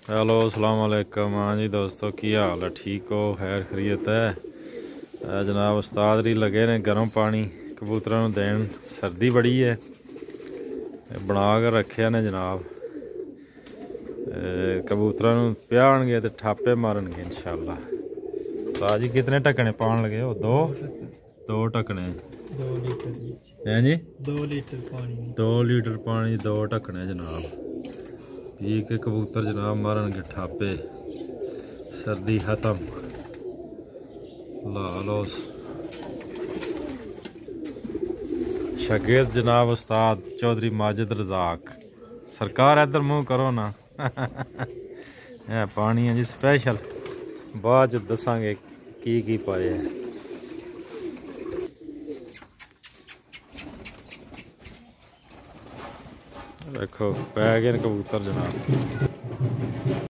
Hello अस्सलाम वालेकुम। हाँ जी दोस्तों, की हाल है? ठीक हो? खैर खरीयत है? जनाब उस्ताद री लगे ने गर्म पानी कबूतरों नूं देन। सर्दी बड़ी है, बना कर रखे ने जनाब। कबूतरों नूं प्याणगे तो ठापे मारनगे इंशाल्लाह। तो जी कितने ढकने पान लगे हो? दो ढकने। 2 लीटर हैं जी? 2 लीटर पानी 2 लीटर पानी, 2 ढकने जनाब। पी के कबूतर जनाब मारनगे ठापे। सर्दी खत्म। ला लो शागिर्द जनाब उस्ताद चौधरी माजिद रजाक सरकार, इधर मुंह करो ना। पानी है जी स्पेशल, बाद च दसांगे की पाए है। देखो पै गए कबूतर जनाब।